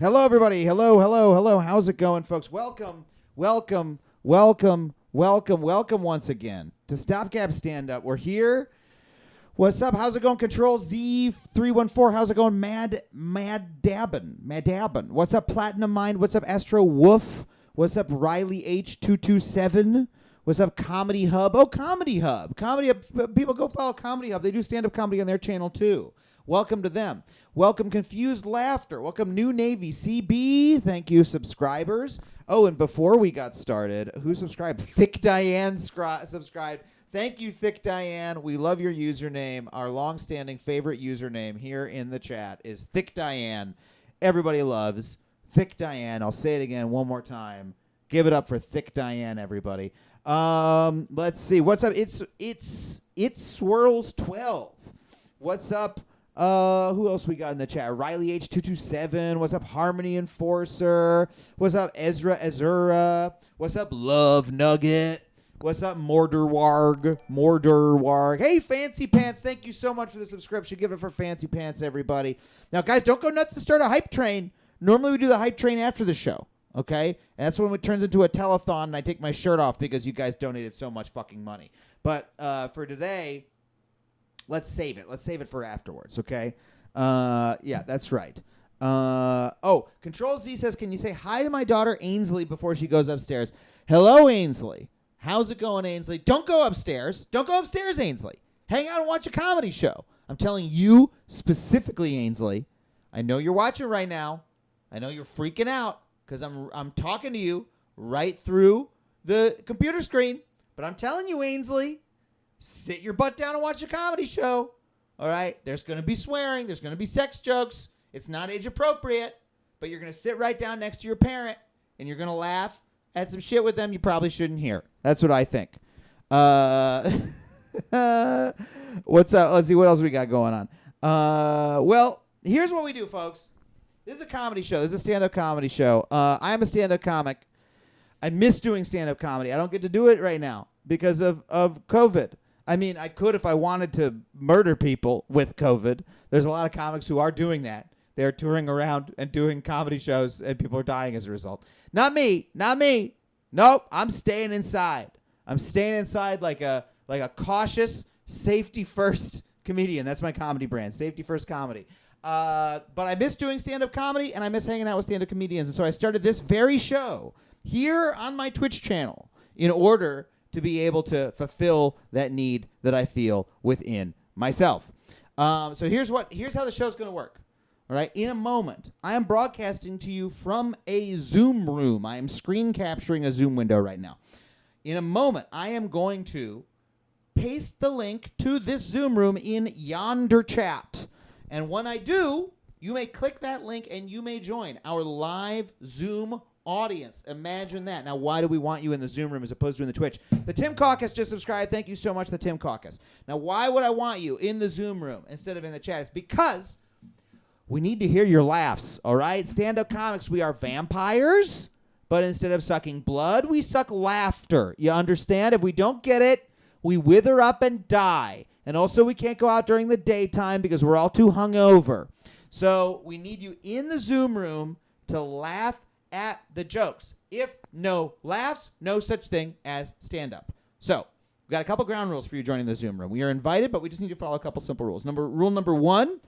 Hello, everybody. Hello. How's it going, folks? Welcome once again to STOPGAP Stand-Up. We're here. What's up? How's it going? Control Z314. How's it going? Mad Dabbin. What's up, Platinum Mind? What's up, Astro Woof? What's up, Riley H227? What's up, Comedy Hub? Oh, Comedy Hub. People go follow Comedy Hub. They do stand-up comedy on their channel, too. Welcome to them. Welcome, Confused Laughter. Welcome, New Navy CB. Thank you, subscribers. Oh, and before we got started, who subscribed? Thick Diane subscribed. Thank you, Thick Diane. We love your username. Our long-standing favorite username here in the chat is Thick Diane. Everybody loves Thick Diane. I'll say it again one more time. Give it up for Thick Diane, everybody. Let's see. What's up? It's Swirls 12. What's up? Who else we got in the chat? Riley H227. What's up, Harmony Enforcer? What's up, Ezra? What's up, Love Nugget? What's up, Morderwarg? Hey, Fancy Pants, thank you so much for the subscription. Give it for Fancy Pants, everybody. Now, guys, don't go nuts to start a hype train. Normally, we do the hype train after the show, okay? And that's when it turns into a telethon, and I take my shirt off because you guys donated so much fucking money. But for today, let's save it. Let's save it for afterwards, okay? Yeah, that's right. Control Z says, can you say hi to my daughter, Ainsley, before she goes upstairs? Hello, Ainsley. How's it going, Ainsley? Don't go upstairs. Don't go upstairs, Ainsley. Hang out and watch a comedy show. I'm telling you specifically, Ainsley. I know you're watching right now. I know you're freaking out because I'm talking to you right through the computer screen. But I'm telling you, Ainsley, sit your butt down and watch a comedy show. All right? There's going to be swearing. There's going to be sex jokes. It's not age appropriate. But you're going to sit right down next to your parent and you're going to laugh at some shit with them you probably shouldn't hear. That's what I think. What's up? Let's see what else we got going on. Well, here's what we do, folks. This is a comedy show. This is a stand-up comedy show. I am a stand-up comic. I miss doing stand-up comedy. I don't get to do it right now because of COVID. I mean, I could if I wanted to murder people with COVID. There's a lot of comics who are doing that. They're touring around and doing comedy shows, and people are dying as a result. Not me. Nope, I'm staying inside. I'm staying inside like a cautious, safety-first comedian. That's my comedy brand, safety-first comedy. But I miss doing stand-up comedy, and I miss hanging out with stand-up comedians. And so I started this very show here on my Twitch channel in order to be able to fulfill that need that I feel within myself. So here's how the show's going to work. All right, in a moment, I am broadcasting to you from a Zoom room. I am screen capturing a Zoom window right now. In a moment, I am going to paste the link to this Zoom room in yonder chat. And when I do, you may click that link and you may join our live Zoom audience. Imagine that. Now, why do we want you in the Zoom room as opposed to in the Twitch? The Tim Caucus just subscribed. Thank you so much, the Tim Caucus. Now, why would I want you in the Zoom room instead of in the chat? It's because we need to hear your laughs, all right? Stand-up comics, we are vampires, but instead of sucking blood, we suck laughter. You understand? If we don't get it, we wither up and die. And also, we can't go out during the daytime because we're all too hungover. So we need you in the Zoom room to laugh at the jokes. If no laughs, no such thing as stand-up. So we've got a couple ground rules for you joining the Zoom room. We are invited, but we just need to follow a couple simple rules. Rule number 1,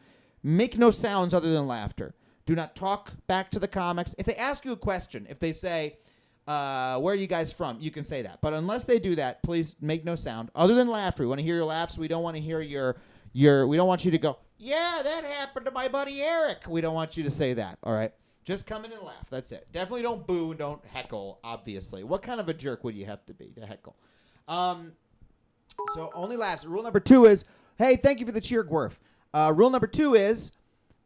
make no sounds other than laughter. Do not talk back to the comics. If they ask you a question, if they say, where are you guys from? You can say that. But unless they do that, please make no sound other than laughter. We want to hear your laughs. We don't want to hear we don't want you to go, yeah, that happened to my buddy Eric. We don't want you to say that, all right? Just come in and laugh. That's it. Definitely don't boo and don't heckle, obviously. What kind of a jerk would you have to be to heckle? So only laughs. Rule number 2 is, hey, thank you for the cheer, Gwerf. Rule number 2 is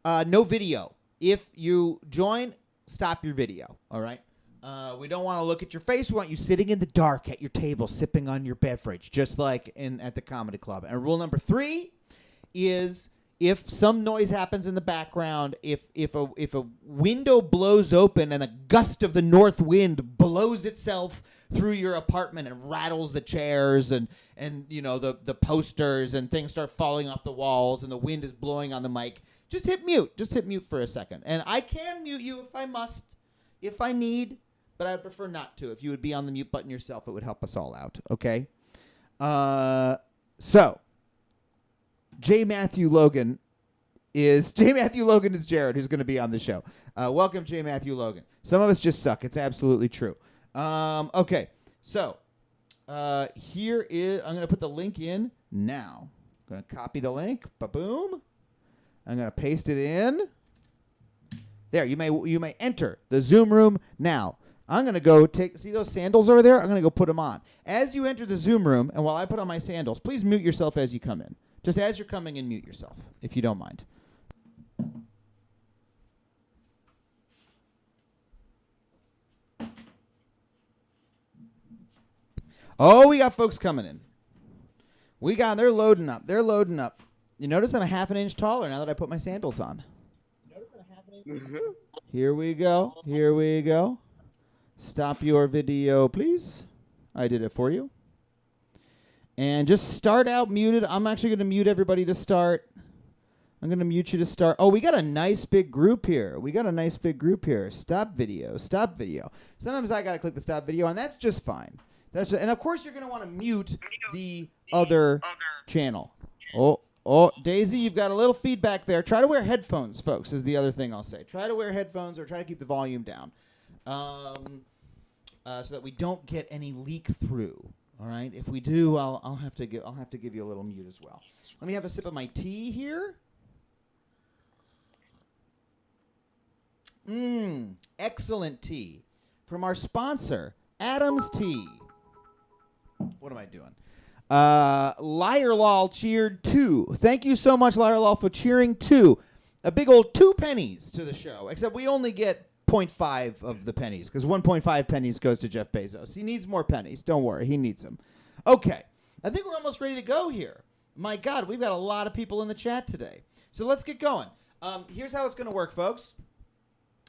no video. If you join, stop your video, all right? We don't want to look at your face. We want you sitting in the dark at your table, sipping on your beverage, just like at the comedy club. And rule number 3 is if some noise happens in the background, if a window blows open and a gust of the north wind blows itself through your apartment and rattles the chairs and the posters and things start falling off the walls and the wind is blowing on the mic, just hit mute. Just hit mute for a second. And I can mute you if I must, if I need, but I would prefer not to. If you would be on the mute button yourself, it would help us all out, okay? So J. Matthew Logan is Jared, who's going to be on the show. Welcome, J. Matthew Logan. Some of us just suck. It's absolutely true. Okay, so here is, I'm going to put the link in now. I'm going to copy the link. Ba-boom. I'm going to paste it in. There, you may enter the Zoom room now. I'm going to go see those sandals over there? I'm going to go put them on. As you enter the Zoom room, and while I put on my sandals, please mute yourself as you come in. Just as you're coming in, mute yourself, if you don't mind. Oh, we got folks coming in. They're loading up. You notice I'm a half an inch taller now that I put my sandals on. Here we go. Stop your video, please. I did it for you. And just start out muted. I'm actually going to mute everybody to start. I'm going to mute you to start. Oh, we got a nice big group here. Stop video. Sometimes I got to click the stop video, and that's just fine. And of course, you're going to want to mute the other channel. Oh, Daisy, you've got a little feedback there. Try to wear headphones, folks, is the other thing I'll say. Try to wear headphones or try to keep the volume down so that we don't get any leak through. All right? If we do, I'll have to give you a little mute as well. Let me have a sip of my tea here. Excellent tea from our sponsor, Adam's Tea. What am I doing? Liar Lol cheered 2. Thank you so much, Liar Lol, for cheering 2. A big old 2 pennies to the show, except we only get 0.5 of the pennies because 1.5 pennies goes to Jeff Bezos. He needs more pennies. Don't worry. He needs them. Okay. I think we're almost ready to go here. My God, we've got a lot of people in the chat today. So let's get going. Here's how it's going to work, folks.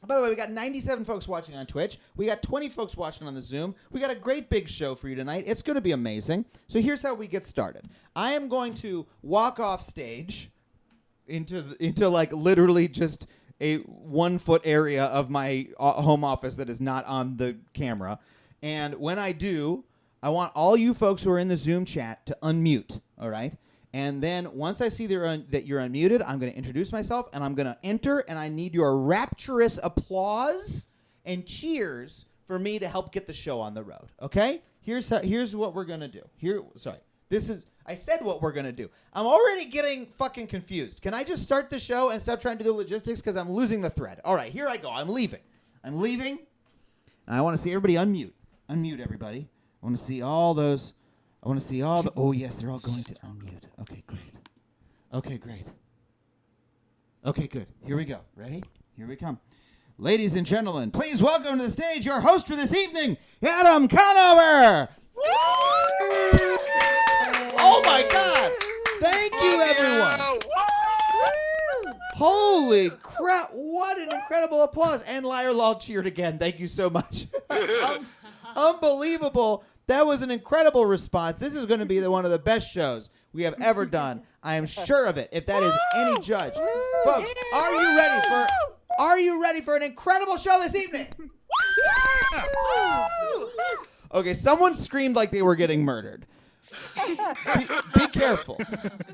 By the way, we got 97 folks watching on Twitch. We got 20 folks watching on the Zoom. We got a great big show for you tonight. It's going to be amazing. So here's how we get started. I am going to walk off stage into like literally just a 1 foot area of my home office that is not on the camera. And when I do, I want all you folks who are in the Zoom chat to unmute, all right? And then once I see that you're unmuted, I'm going to introduce myself, and I'm going to enter, and I need your rapturous applause and cheers for me to help get the show on the road, okay? Here's what we're going to do. I said what we're going to do. I'm already getting fucking confused. Can I just start the show and stop trying to do the logistics because I'm losing the thread? All right, here I go. I'm leaving. And I want to see everybody unmute. Unmute, everybody. I want to see all those. I want to see all the... Oh, yes, they're all going to unmute. Okay, great. Okay, good. Here we go. Ready? Here we come. Ladies and gentlemen, please welcome to the stage your host for this evening, Adam Conover. Oh, my God. Thank you, everyone. Holy crap. What an incredible applause. And Liar Lol cheered again. Thank you so much. Unbelievable. That was an incredible response. This is going to be one of the best shows we have ever done. I am sure of it, if that is any judge. Folks, are you ready for an incredible show this evening? Okay, someone screamed like they were getting murdered. Be careful.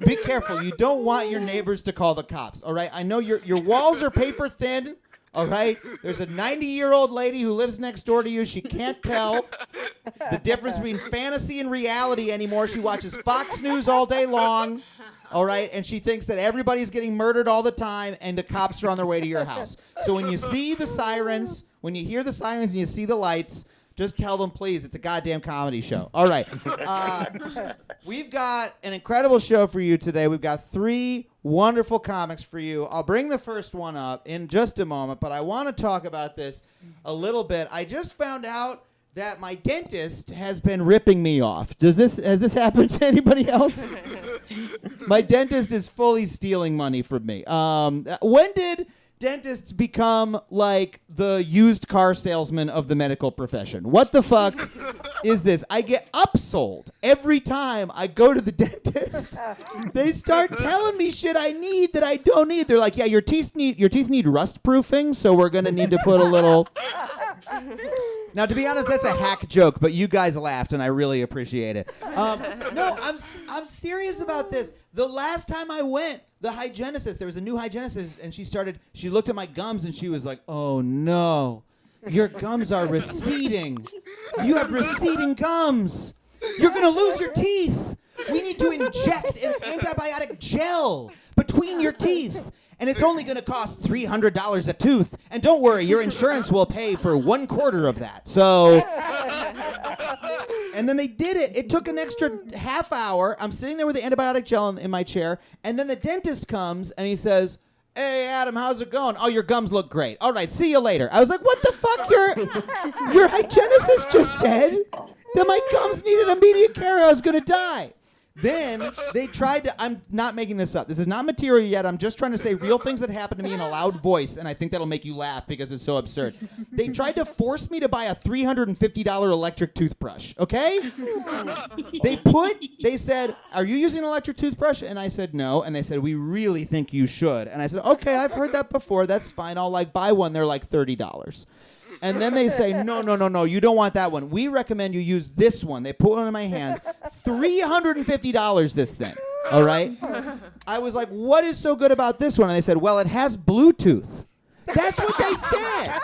Be careful. You don't want your neighbors to call the cops, all right? I know your walls are paper thin. All right? There's a 90-year-old lady who lives next door to you. She can't tell the difference between fantasy and reality anymore. She watches Fox News all day long, all right? And she thinks that everybody's getting murdered all the time and the cops are on their way to your house. So when you see the sirens, when you hear the sirens and you see the lights, just tell them, please, it's a goddamn comedy show. All right. We've got an incredible show for you today. We've got 3 wonderful comics for you. I'll bring the first one up in just a moment, but I want to talk about this a little bit. I just found out that my dentist has been ripping me off. Has this happened to anybody else? My dentist is fully stealing money from me. When did dentists become like the used car salesman of the medical profession? What the fuck is this? I get upsold every time I go to the dentist. They start telling me shit I need that I don't need. They're like, yeah, your teeth need rust proofing, so we're gonna need to put a little. Now, to be honest, that's a hack joke, but you guys laughed, and I really appreciate it. No, I'm serious about this. The last time I went, the hygienist, there was a new hygienist, and she looked at my gums, and she was like, oh, no, your gums are receding. You have receding gums. You're going to lose your teeth. We need to inject an antibiotic gel between your teeth. And it's only going to cost $300 a tooth. And don't worry, your insurance will pay for 1/4 of that. So, and then they did it. It took an extra half hour. I'm sitting there with the antibiotic gel in my chair. And then the dentist comes and he says, hey, Adam, how's it going? Oh, your gums look great. All right, see you later. I was like, what the fuck? Your hygienist just said that my gums needed immediate care. I was going to die. Then they tried to, I'm not making this up. This is not material yet. I'm just trying to say real things that happened to me in a loud voice, and I think that'll make you laugh because it's so absurd. They tried to force me to buy a $350 electric toothbrush, okay? They said, are you using an electric toothbrush? And I said, no. And they said, we really think you should. And I said, okay, I've heard that before. That's fine. I'll buy one. They're like $30. And then they say, no, you don't want that one. We recommend you use this one. They put one in my hands. $350 this thing, all right? I was like, what is so good about this one? And they said, well, it has Bluetooth. That's what they said.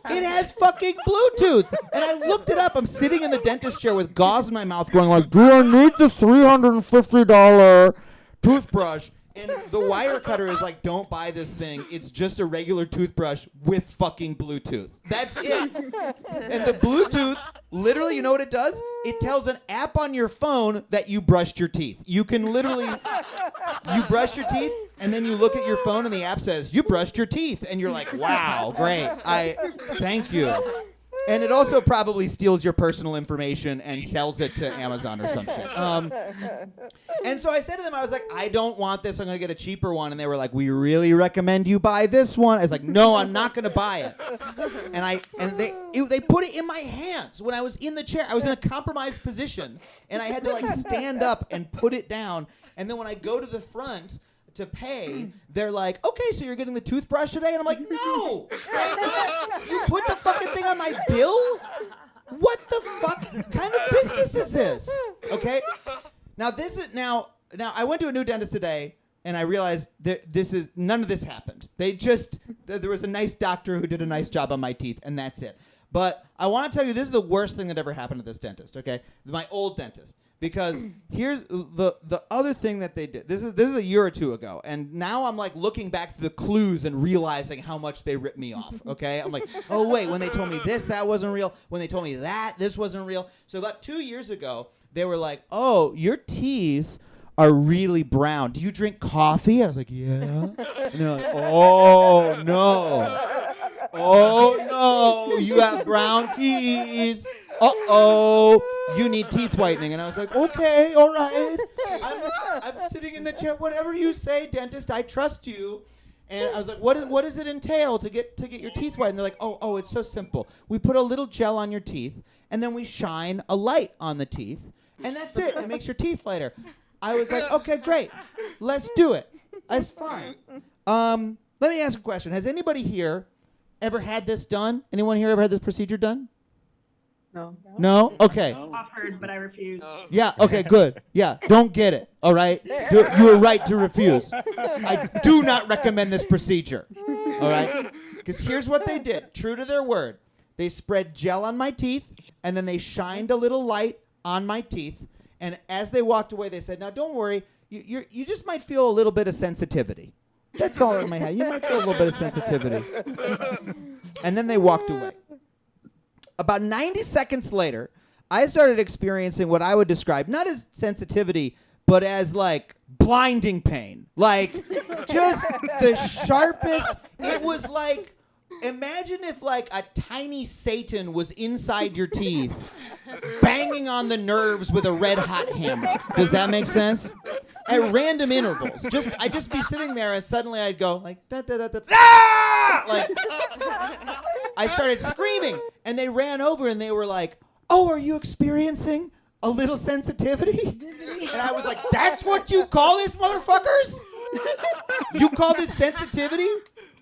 It has fucking Bluetooth. And I looked it up. I'm sitting in the dentist chair with gauze in my mouth going like, do I need the $350 toothbrush? And the wire cutter is like, don't buy this thing. It's just a regular toothbrush with fucking Bluetooth. That's it. And the Bluetooth, literally, you know what it does? It tells an app on your phone that you brushed your teeth. You can literally, you brush your teeth, and then you look at your phone, and the app says, you brushed your teeth. And you're like, wow, great. Thank you. And it also probably steals your personal information and sells it to Amazon or some shit. And so I said to them, I was like, I don't want this. I'm going to get a cheaper one. And they were like, we really recommend you buy this one. I was like, no, I'm not going to buy it. And they put it in my hands when I was in the chair. I was in a compromised position. And I had to stand up and put it down. And then when I go to the front to pay, they're like, okay, so you're getting the toothbrush today? And I'm like, no! You put the fucking thing on my bill? What the fuck kind of business is this? Okay? Now I went to a new dentist today, and I realized that none of this happened. There was a nice doctor who did a nice job on my teeth, and that's it. But I want to tell you, this is the worst thing that ever happened to this dentist, okay? My old dentist. Because here's the other thing that they did. This is a year or two ago, and now I'm looking back to the clues and realizing how much they ripped me off. Okay, I'm like, oh wait, when they told me this, that wasn't real. When they told me that, this wasn't real. So about 2 years ago, they were like, oh, your teeth are really brown. Do you drink coffee? I was like, yeah. And they're like, oh no, you have brown teeth. Uh-oh, you need teeth whitening. And I was like, okay, all right. I'm sitting in the chair. Whatever you say, dentist, I trust you. And I was like, what does it entail to get your teeth whitened? And they're like, oh, it's so simple. We put a little gel on your teeth, and then we shine a light on the teeth, and that's it. It makes your teeth lighter. I was like, okay, great. Let's do it. That's fine. Let me ask a question. Has anybody here ever had this done? Anyone here ever had this procedure done? No? Okay. Offered, but I refused. Yeah, okay, good. Yeah, don't get it, all right? You were right to refuse. I do not recommend this procedure, all right? Because here's what they did, true to their word. They spread gel on my teeth, and then they shined a little light on my teeth, and as they walked away, they said, now don't worry, you just might feel a little bit of sensitivity. That's all it might have. You might feel a little bit of sensitivity. And then they walked away. About 90 seconds later, I started experiencing what I would describe not as sensitivity, but as blinding pain. Just the sharpest. It was like, imagine if a tiny Satan was inside your teeth, banging on the nerves with a red hot hammer. Does that make sense? at random intervals. I'd just be sitting there and suddenly I'd go like, da, da, da, da, ah! Like, I started screaming and they ran over and they were like, oh, are you experiencing a little sensitivity? And I was like, that's what you call this, motherfuckers? You call this sensitivity?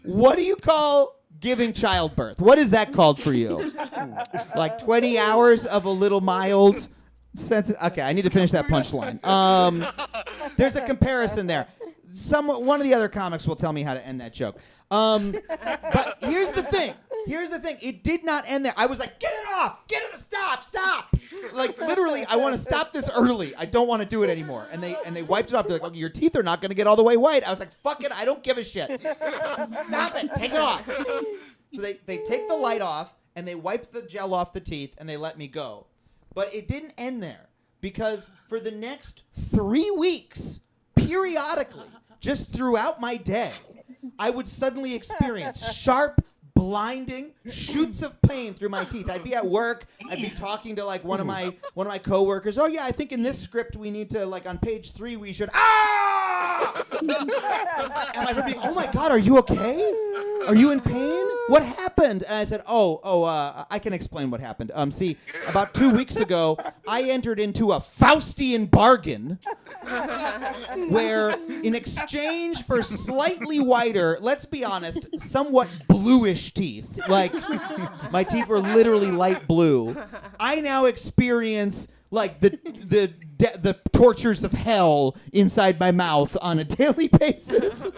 What do you call giving childbirth? What is that called for you? Like 20 hours of a little mild okay, I need to finish that punchline. There's a comparison there. One of the other comics will tell me how to end that joke. But here's the thing. It did not end there. I was like, get it off. Get it. Stop. Like literally, I want to stop this early. I don't want to do it anymore. And they wiped it off. They're like, okay, your teeth are not going to get all the way white. I was like, fuck it. I don't give a shit. Stop it. Take it off. So they take the light off and they wipe the gel off the teeth and they let me go. But it didn't end there because for the next 3 weeks, periodically, just throughout my day, I would suddenly experience sharp, blinding shoots of pain through my teeth. I'd be at work. I'd be talking to like one of my coworkers. Oh yeah, I think in this script we need to like on page 3 we should and my friend be, oh my God, are you okay? Are you in pain? What happened? And I said, I can explain what happened. See, about 2 weeks ago, I entered into a Faustian bargain where in exchange for slightly whiter, let's be honest, somewhat bluish teeth, like my teeth were literally light blue, I now experience like the tortures of hell inside my mouth on a daily basis.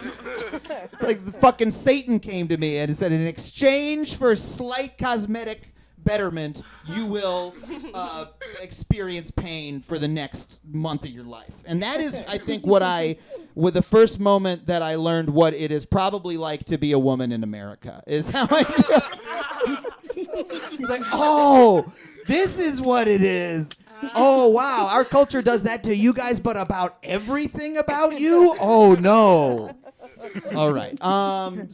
Like the fucking Satan came to me and said, in exchange for slight cosmetic betterment, you will experience pain for the next month of your life. And that is, I think, with the first moment that I learned what it is probably like to be a woman in America, is how I feel. It's like, oh, this is what it is. Oh, wow, our culture does that to you guys, but about everything about you? Oh, no. All right.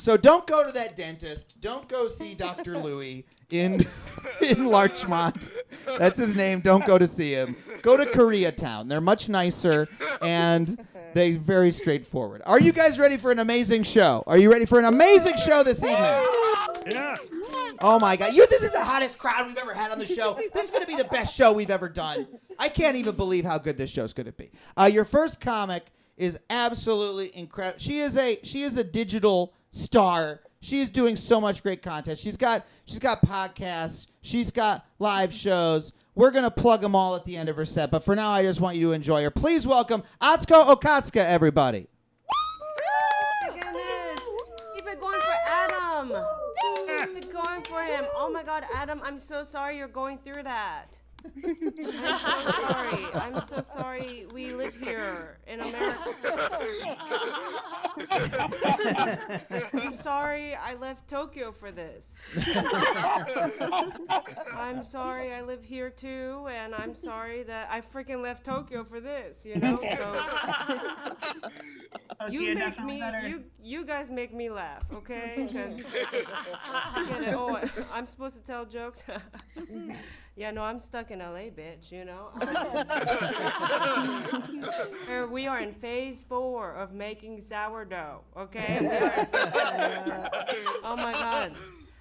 So don't go to that dentist. Don't go see Dr. Louie in Larchmont. That's his name. Don't go to see him. Go to Koreatown. They're much nicer, and they're very straightforward. Are you guys ready for an amazing show? Are you ready for an amazing show this evening? Yeah. Oh, my God. This is the hottest crowd we've ever had on the show. This is going to be the best show we've ever done. I can't even believe how good this show's going to be. Your first comic is absolutely incredible. She is a digital star. She is doing so much great content. She's got podcasts. She's got live shows. We're going to plug them all at the end of her set. But for now, I just want you to enjoy her. Please welcome Atsuko Okatsuka, everybody. Oh my goodness. Keep it going for Adam. Keep it going for him. Oh my God, Adam, I'm so sorry you're going through that. I'm so sorry we live here in America. I'm sorry I left Tokyo for this. I'm sorry I live here too, and I'm sorry that I freaking left Tokyo for this, you know? So you guys make me laugh, okay? 'Cause I'm supposed to tell jokes. Yeah, no, I'm stuck in LA, bitch, you know? We are in phase 4 of making sourdough, okay? Oh my God.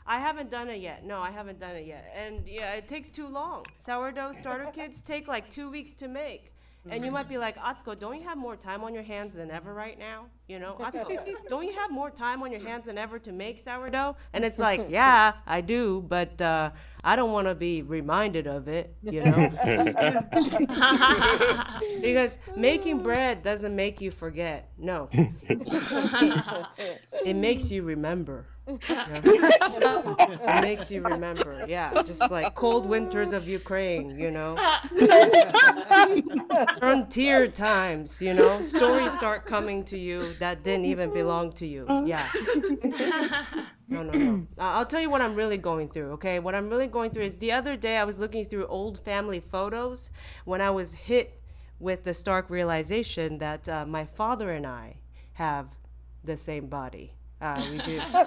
I haven't done it yet. No, I haven't done it yet. And yeah, it takes too long. Sourdough starter kits take like 2 weeks to make. And you might be like, Atsuko, don't you have more time on your hands than ever right now? You know, Atsuko, don't you have more time on your hands than ever to make sourdough? And it's like, yeah, I do, but I don't want to be reminded of it, you know? Because making bread doesn't make you forget. No. It makes you remember. It makes you remember, yeah, just like cold winters of Ukraine, you know, frontier times, you know, stories start coming to you that didn't even belong to you, yeah. No. I'll tell you what I'm really going through, okay? What I'm really going through is the other day I was looking through old family photos when I was hit with the stark realization that my father and I have the same body. We do. I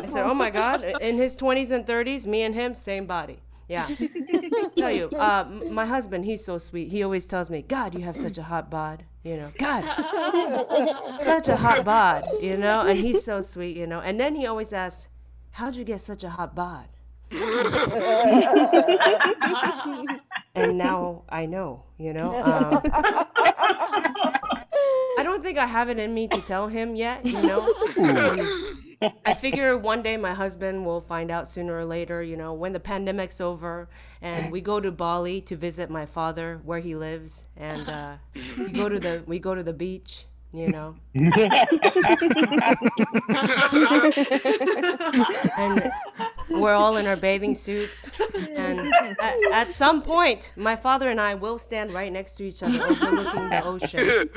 said, oh my God, in his 20s and 30s, me and him, same body. Yeah. Tell you, my husband, he's so sweet. He always tells me, God, you have such a hot bod. God, such a hot bod, and he's so sweet, And then he always asks, how'd you get such a hot bod? And now I know, I don't think I have it in me to tell him yet, I figure one day my husband will find out sooner or later, when the pandemic's over and we go to Bali to visit my father where he lives, and we go to the beach, and we're all in our bathing suits, and at some point my father and I will stand right next to each other overlooking the ocean,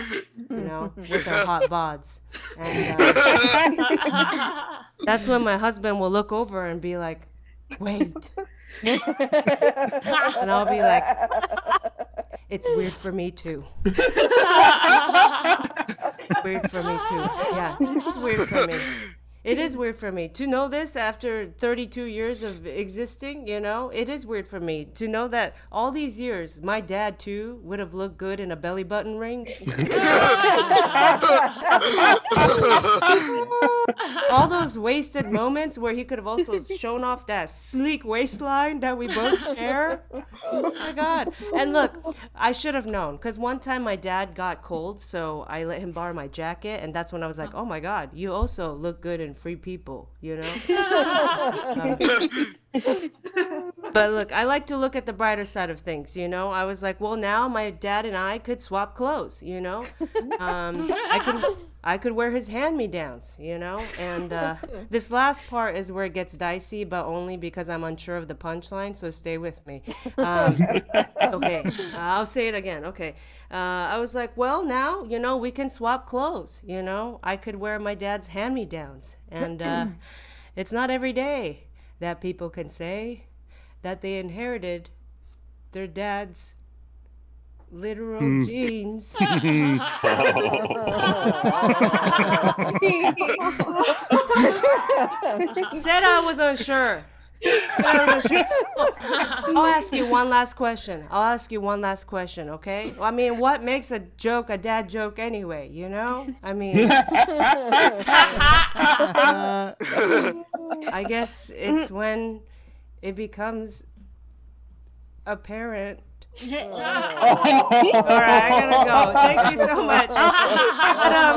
with our hot bods, and that's when my husband will look over and be like, wait, and I'll be like, it's weird for me too. Weird for me too. Yeah, it's weird for me. It is weird for me to know this after 32 years of existing, it is weird for me to know that all these years, my dad too would have looked good in a belly button ring. All those wasted moments where he could have also shown off that sleek waistline that we both share. Oh my God. And look, I should have known, because one time my dad got cold, so I let him borrow my jacket, and that's when I was like, oh my God, you also look good in Free People, But look, I like to look at the brighter side of things, I was like, well, now my dad and I could swap clothes, I could wear his hand-me-downs, and this last part is where it gets dicey, but only because I'm unsure of the punchline, so stay with me. Okay, I'll say it again. Okay, I was like, well, now, we can swap clothes, I could wear my dad's hand-me-downs, and it's not every day that people can say that they inherited their dad's literal jeans. Said I was unsure. I'll ask you one last question. Okay? I mean, what makes a joke a dad joke anyway, I mean, I guess it's when it becomes apparent. All right, I gotta go. Thank you so much. Adam,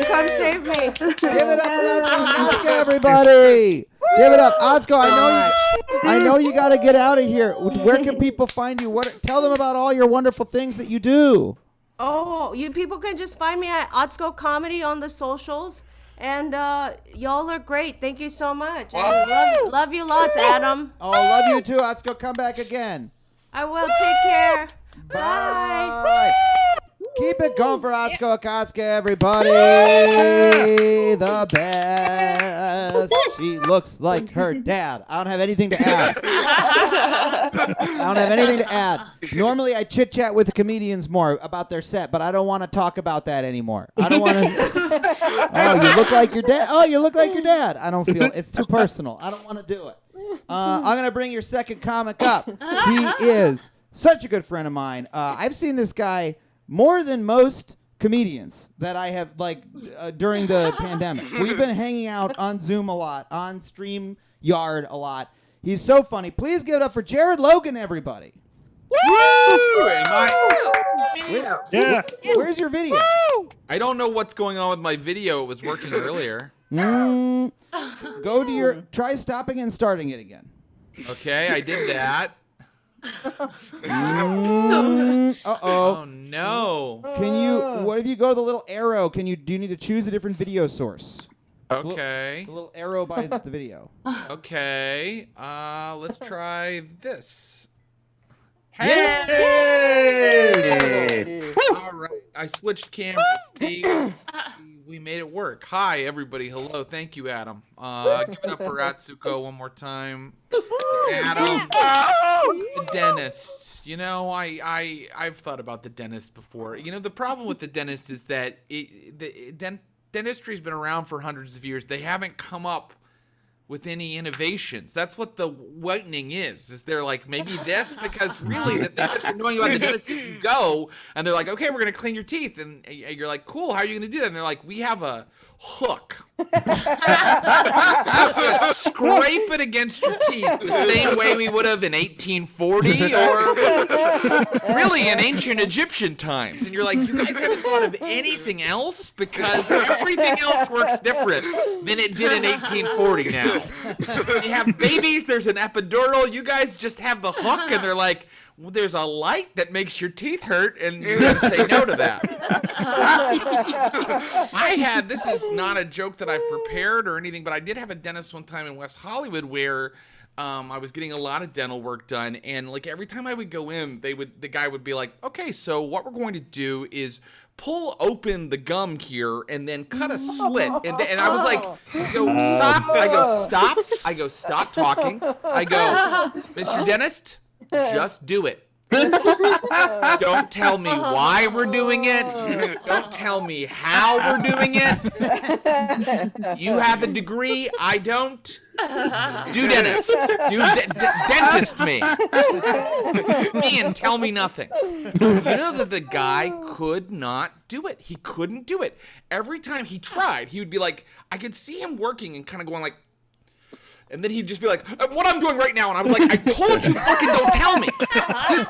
come save me. Give it up for Atsuko, everybody. Give it up, Atsuko. I know you got to get out of here. Where can people find you? Tell them about all your wonderful things that you do. Oh, you people can just find me at Atsuko Comedy on the socials. And y'all are great. Thank you so much. And love you lots, Adam. Oh, love you too, Atsuko. Come back again. I will. Take care. Bye. Keep it going for Atsuko Okatsuka, everybody. The best. She looks like her dad. I don't have anything to add. Normally, I chit-chat with the comedians more about their set, but I don't want to talk about that anymore. I don't want to. Oh, you look like your dad. Oh, you look like your dad. I don't feel it's too personal. I don't want to do it. I'm going to bring your second comic up. He is such a good friend of mine. I've seen this guy more than most comedians that I have, during the pandemic. We've been hanging out on Zoom a lot, on StreamYard a lot. He's so funny. Please give it up for Jared Logan, everybody. Woo! Yeah. Where's your video? I don't know what's going on with my video. It was working earlier. Go to try stopping and starting it again. Okay, I did that. Uh-oh. Oh no. What if you go to the little arrow? Do you need to choose a different video source? Okay. The little arrow by the video. Okay. Let's try this. Hey! All right. I switched cameras. See, we made it work. Hi, everybody. Hello. Thank you, Adam. Give it up for Atsuko one more time. Adam, the dentist. I've thought about the dentist before. The problem with the dentist is that dentistry's been around for hundreds of years. They haven't come up with any innovations. That's what the whitening is they're like, maybe this, because really the thing that's annoying about the dentist is you go and they're like, okay, we're going to clean your teeth. And you're like, cool, how are you going to do that? And they're like, we have a hook. You scrape it against your teeth the same way we would have in 1840 or really in ancient Egyptian times. And you're like, you guys haven't thought of anything else, because everything else works different than it did in 1840 now. You have babies, there's an epidural, you guys just have the hook, and they're like, well, there's a light that makes your teeth hurt, and you gotta say no to that. This is not a joke that I've prepared or anything, but I did have a dentist one time in West Hollywood where I was getting a lot of dental work done, and like every time I would go in, the guy would be like, okay, so what we're going to do is pull open the gum here and then cut a slit. And I was like, stop. I go, stop talking. I go, Mr. Dentist, just do it. Don't tell me why we're doing it. Don't tell me how we're doing it. You have a degree. I don't. Do dentist. Dentist me. Me and tell me nothing. You know that the guy could not do it. He couldn't do it. Every time he tried, he would be like, I could see him working and kind of going like, and then he'd just be like, what I'm doing right now. And I was like, I told you fucking don't tell me. I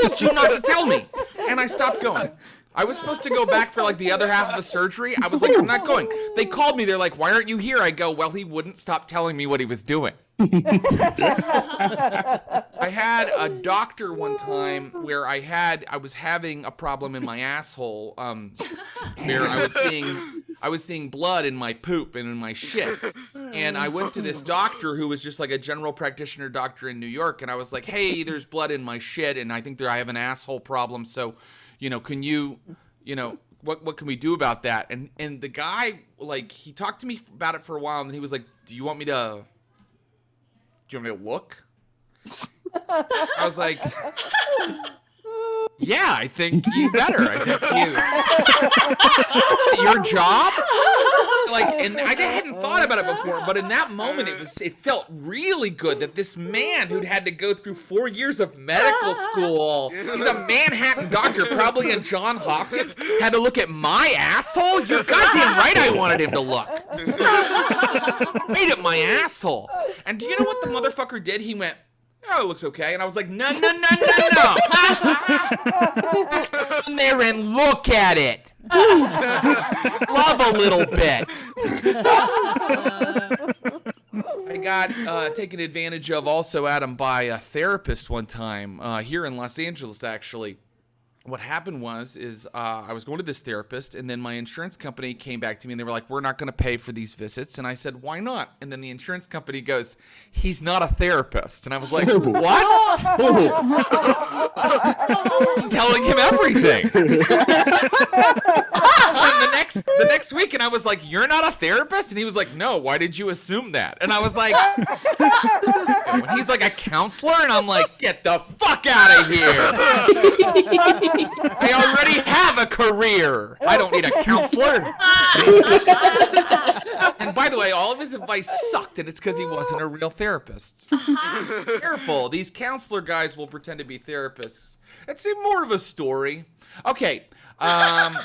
told you not to tell me. And I stopped going. I was supposed to go back for like the other half of the surgery. I was like, I'm not going. They called me. They're like, why aren't you here? I go, well, he wouldn't stop telling me what he was doing. I had a doctor one time where I was having a problem in my asshole, where I was seeing blood in my poop and in my shit. And I went to this doctor who was just like a general practitioner doctor in New York. And I was like, hey, there's blood in my shit. And I think I have an asshole problem. So, can you, what can we do about that? And the guy, like, he talked to me about it for a while. And he was like, do you want me to look? I was like, yeah, I think you better. I think your job? Like, and I hadn't thought about it before, but in that moment, it felt really good that this man who'd had to go through 4 years of medical school, he's a Manhattan doctor, probably in Johns Hopkins, had to look at my asshole? You're goddamn right I wanted him to look. Right at my asshole. And do you know what the motherfucker did? He went, oh, it looks okay. And I was like, no. Come there and look at it. Love a little bit. I got taken advantage of also, Adam, by a therapist one time here in Los Angeles, actually. What happened was I was going to this therapist, and then my insurance company came back to me, and they were like, we're not going to pay for these visits. And I said, why not? And then the insurance company goes, he's not a therapist. And I was like, what? I'm telling him everything. And the next week, and I was like, you're not a therapist? And he was like, no, why did you assume that? And I was like, and he's like, a counselor? And I'm like, get the fuck out of here. I already have a career. I don't need a counselor. And by the way, all of his advice sucked, and it's because he wasn't a real therapist. Careful. These counselor guys will pretend to be therapists. It's more of a story. Okay. LA.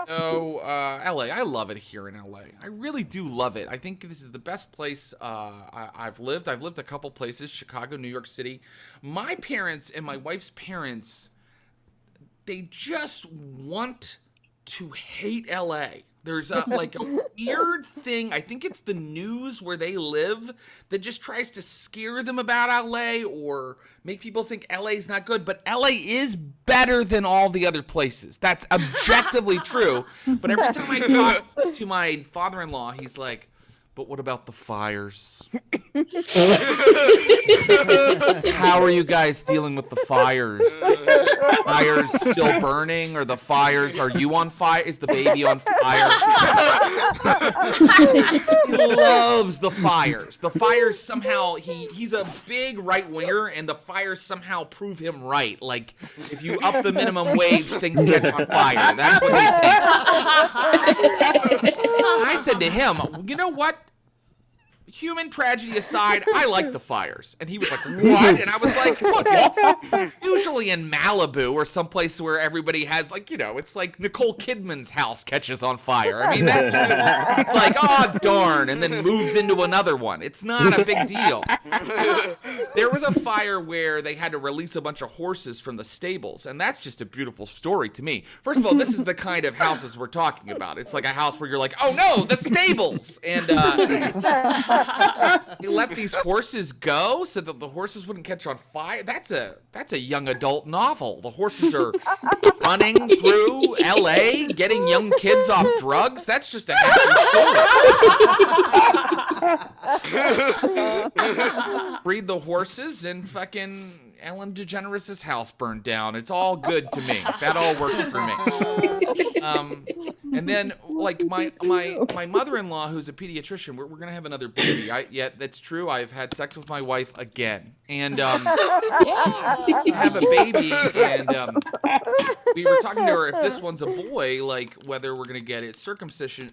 I love it here in LA. I really do love it. I think this is the best place I've lived. I've lived a couple places, Chicago, New York City. My parents and my wife's parents, they just want to hate LA. There's a weird thing. I think it's the news where they live that just tries to scare them about LA or make people think LA is not good. But LA is better than all the other places. That's objectively true. But every time I talk to my father-in-law, he's like, but what about the fires? How are you guys dealing with the fires? Fires still burning, or the fires? Are you on fire? Is the baby on fire? He loves the fires. The fires somehow, he's a big right winger, and the fires somehow prove him right. Like, if you up the minimum wage, things catch on fire. That's what he thinks. I said to him, you know what? human tragedy aside, I like the fires. And he was like, what? And I was like, look, it's usually in Malibu or someplace where everybody has, like, you know, it's like Nicole Kidman's house catches on fire. I mean, it's like, oh, darn, and then moves into another one. It's not a big deal. There was a fire where they had to release a bunch of horses from the stables, and that's just a beautiful story to me. First of all, this is the kind of houses we're talking about. It's like a house where you're like, oh no, the stables! And they let these horses go so that the horses wouldn't catch on fire. That's a young adult novel. The horses are running through LA, getting young kids off drugs. That's just a happy story. Breed the horses and fucking Ellen DeGeneres' house burned down. It's all good to me. That all works for me. And then, like, my mother-in-law, who's a pediatrician, we're gonna have another baby. That's true. I've had sex with my wife again, and have a baby. And we were talking to her if this one's a boy, like whether we're gonna get it circumcision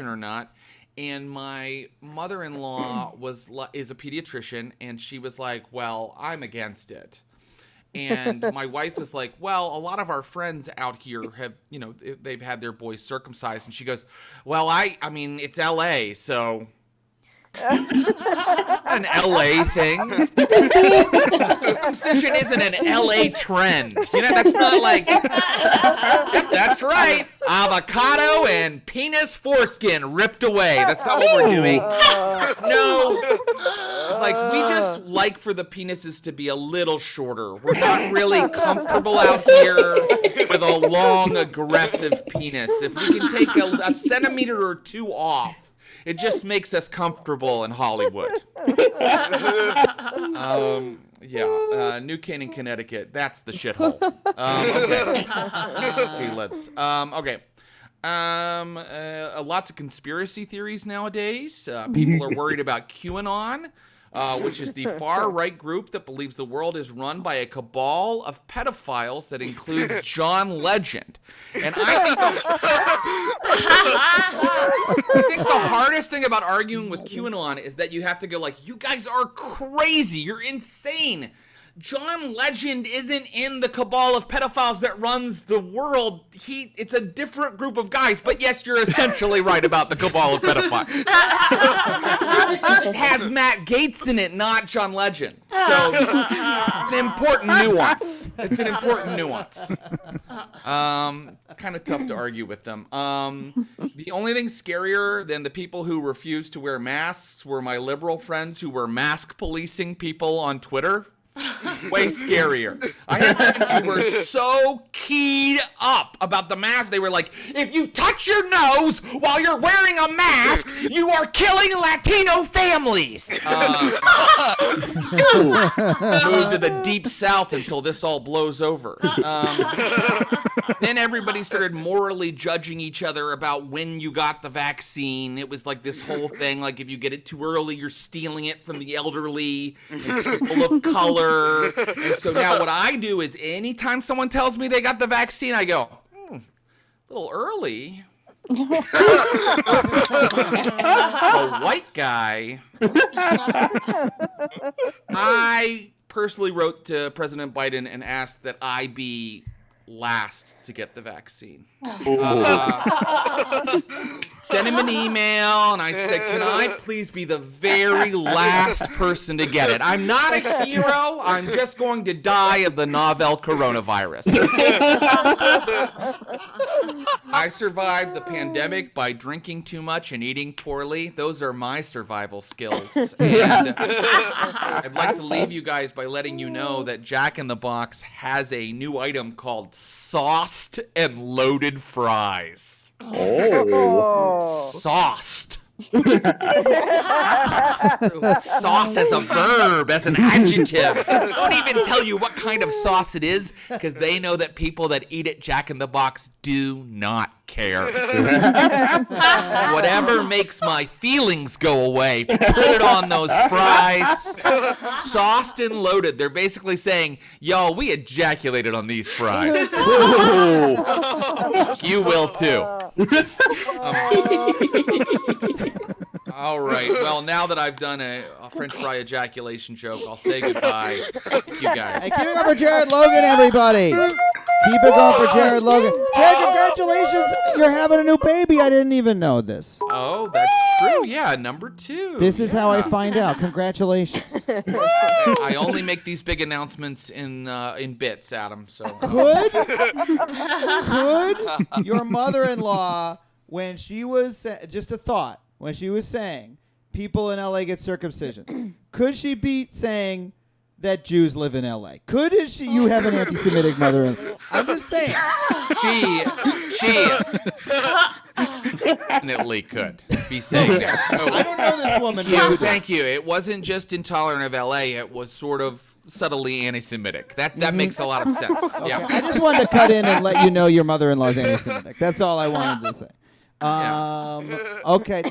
or not. And my mother-in-law is a pediatrician, and she was like, well, I'm against it. And my wife was like, well, a lot of our friends out here have, you know, they've had their boys circumcised. And she goes, well, I mean, it's LA, so an LA thing. Circumcision isn't an LA trend. You know, that's not like, yep, that's right. Avocado and penis foreskin ripped away. That's not what we're doing. No. It's like, we just like for the penises to be a little shorter. We're not really comfortable out here with a long, aggressive penis. If we can take a centimeter or two off, it just makes us comfortable in Hollywood. New Canaan, Connecticut. That's the shithole. Okay. He lives. Okay. Lots of conspiracy theories nowadays. People are worried about QAnon, which is the far-right group that believes the world is run by a cabal of pedophiles that includes John Legend. And I think the hardest thing about arguing with QAnon is that you have to go like, you guys are crazy. You're insane. John Legend isn't in the cabal of pedophiles that runs the world. It's a different group of guys. But yes, you're essentially right about the cabal of pedophiles. It has Matt Gaetz in it, not John Legend. So, an important nuance. It's an important nuance. Kind of tough to argue with them. The only thing scarier than the people who refused to wear masks were my liberal friends who were mask policing people on Twitter. Way scarier. I had friends who were so keyed up about the mask. They were like, if you touch your nose while you're wearing a mask, you are killing Latino families. Move to the deep south until this all blows over. Then everybody started morally judging each other about when you got the vaccine. It was like this whole thing, like if you get it too early, you're stealing it from the elderly and people of color. And so now what I do is anytime someone tells me they got the vaccine, I go, a little early. A white guy. I personally wrote to President Biden and asked that I be last to get the vaccine. Sent him an email and I said, can I please be the very last person to get it? I'm not a hero. I'm just going to die of the novel coronavirus. I survived the pandemic by drinking too much and eating poorly. Those are my survival skills. And I'd like to leave you guys by letting you know that Jack in the Box has a new item called sauced and loaded fries. Oh. Sauced. Sauce as a verb, as an adjective. Don't even tell you what kind of sauce it is, because they know that people that eat at Jack in the Box do not care. Whatever makes my feelings go away, put it on those fries. Sauced and loaded. They're basically saying, yo, we ejaculated on these fries. You will too. All right. Well, now that I've done a French fry ejaculation joke, I'll say goodbye. Thank you guys. Hey, keep it going for Jared Logan, everybody. Keep it going for Jared Logan. Jared, congratulations. You're having a new baby. I didn't even know this. Oh, that's true. Yeah, number 2. This is how I find out. Congratulations. I only make these big announcements in bits, Adam. So Could your mother-in-law, when she was, just a thought, when she was saying people in LA get circumcision, could she be saying that Jews live in LA? You have an anti-Semitic mother-in-law? I'm just saying. she definitely could be saying that. No, I don't know this woman. Thank you. It wasn't just intolerant of LA. It was sort of subtly anti-Semitic. That makes a lot of sense. Okay. Yeah. I just wanted to cut in and let you know your mother-in-law is anti-Semitic. That's all I wanted to say. Okay,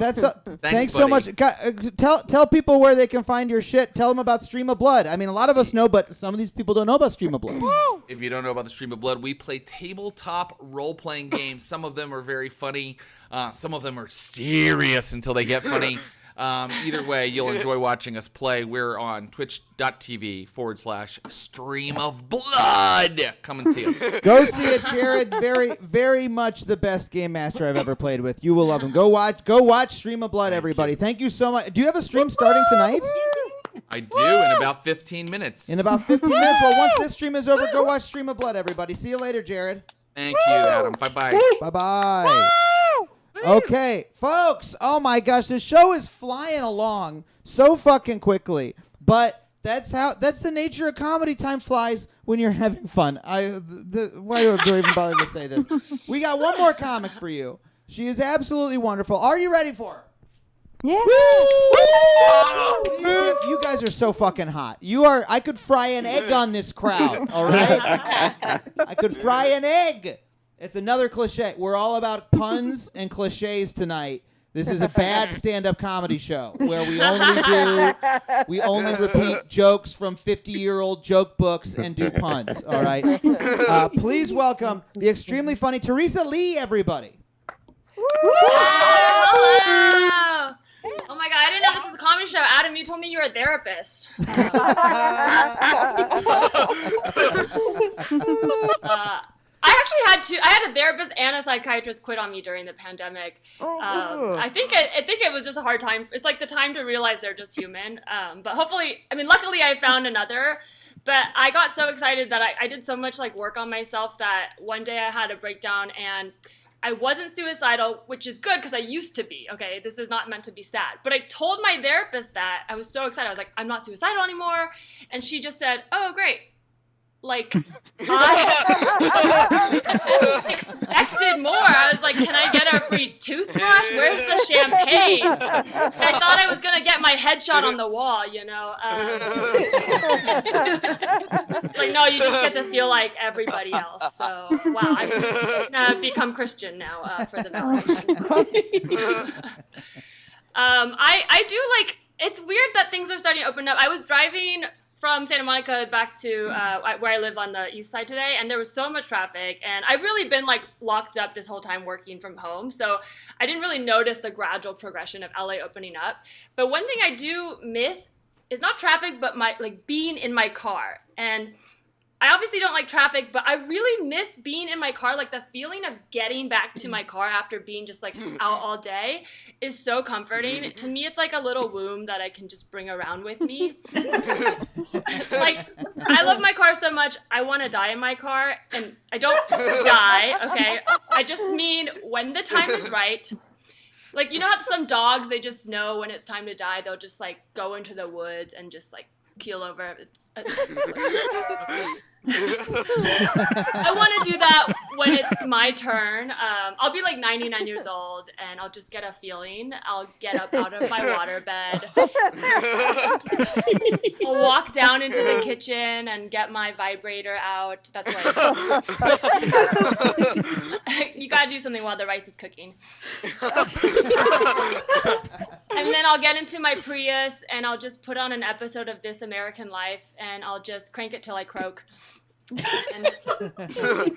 thanks so much. Tell people where they can find your shit. Tell them about Stream of Blood. I mean, a lot of us know, but some of these people don't know about Stream of Blood. If you don't know about the Stream of Blood, we play tabletop role-playing games. Some of them are very funny. Some of them are serious until they get funny. Either way, you'll enjoy watching us play. We're on twitch.tv/Stream of Blood. Come and see us. Go see it, Jared. Very, very much the best game master I've ever played with. You will love him. Go watch Stream of Blood, everybody. Thank you so much. Do you have a stream starting tonight? I do, in about 15 minutes. In about 15 minutes. Well, once this stream is over, go watch Stream of Blood, everybody. See you later, Jared. Thank you, Adam. Bye-bye. Bye-bye. Okay, folks. Oh my gosh, this show is flying along so fucking quickly. But that's the nature of comedy. Time flies when you're having fun. Why do I even bother to say this? We got one more comic for you. She is absolutely wonderful. Are you ready for her? Yeah. You guys are so fucking hot. I could fry an egg on this crowd, all right? I could fry an egg. It's another cliche. We're all about puns and cliches tonight. This is a bad stand-up comedy show where we only repeat jokes from 50-year-old joke books and do puns, all right? Please welcome the extremely funny Teresa Lee, everybody. Hello! Oh my god, I didn't know this was a comedy show. Adam, you told me you were a therapist. I had a therapist and a psychiatrist quit on me during the pandemic. I think it was just a hard time. It's like the time to realize they're just human. But luckily I found another. But I got so excited that I did so much like work on myself that one day I had a breakdown and I wasn't suicidal, which is good because I used to be. Okay, this is not meant to be sad. But I told my therapist that. I was so excited. I was like, I'm not suicidal anymore. And she just said, oh, great. Like, I expected more. I was like, can I get a free toothbrush? Where's the champagne? I thought I was going to get my headshot on the wall, you know? Like, no, you just get to feel like everybody else. So, wow, I've become Christian now for the validation. I do, like, it's weird that things are starting to open up. I was driving from Santa Monica back to where I live on the east side today, and there was so much traffic, and I've really been like locked up this whole time working from home, so I didn't really notice the gradual progression of LA opening up. But one thing I do miss is not traffic, but my like being in my car. And I obviously don't like traffic, but I really miss being in my car. Like the feeling of getting back to my car after being just like out all day is so comforting. To me, it's like a little womb that I can just bring around with me. Like, I love my car so much, I want to die in my car. And I don't die, okay? I just mean when the time is right. Like, you know how some dogs, they just know when it's time to die. They'll just like go into the woods and just like keel over. I want to do that when it's my turn. I'll be like 99 years old and I'll just get a feeling. I'll get up out of my waterbed. I'll walk down into the kitchen and get my vibrator out. That's what I do. You gotta do something while the rice is cooking. And then I'll get into my Prius and I'll just put on an episode of This American Life and I'll just crank it till I croak. And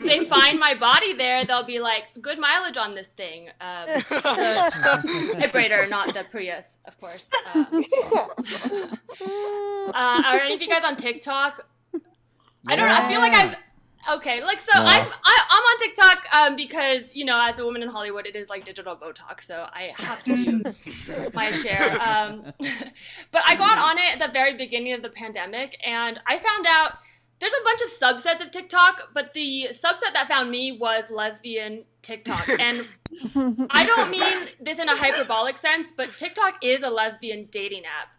they find my body there, they'll be like, good mileage on this thing. Vibrator, not the Prius, of course. Are any of you guys on TikTok? I don't know. I feel like okay. Like, so No. I'm on TikTok because, you know, as a woman in Hollywood, it is like digital Botox, so I have to do my share. But I got on it at the very beginning of the pandemic, and I found out there's a bunch of subsets of TikTok, but the subset that found me was lesbian TikTok. And I don't mean this in a hyperbolic sense, but TikTok is a lesbian dating app.